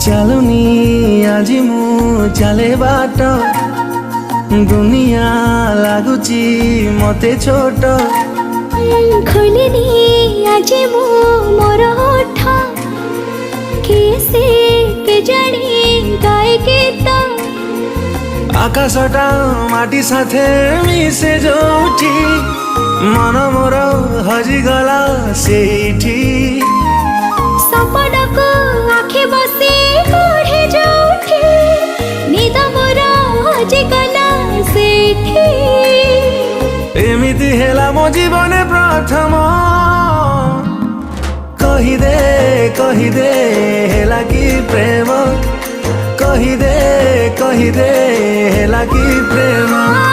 ଚାଲୁନି ଆଜି ମୁଁ ଚାଲେ ବାଟ ଦୁନିଆ ଲାଗୁଛି ମତେ ଛୋଟ ଖୋଲିନି ଆଜି ମୁଁ ମୋର ଓଠ କିଏ କେଜାଣି ଗାଏ ଗୀତ ଆକାଶଟା ମାଟି ସାଥେ ମିଶେ ଯୋଉଠି ମନ ମୋର ହଜିଗଲା ସେଇଠି ସପନକୁ ଆଖି ବସି ପଢ଼େ ଯୋଉଠି ନିଦ ମୋର ହଜିଗଲା ସେଇଠି ଏମିତି ହେଲା ମୋ ଜୀବନେ ପ୍ରଥମ କହିଦେ ହେଲା କି ପ୍ରେମ କହିଦେ ହେଲା କି ପ୍ରେମ।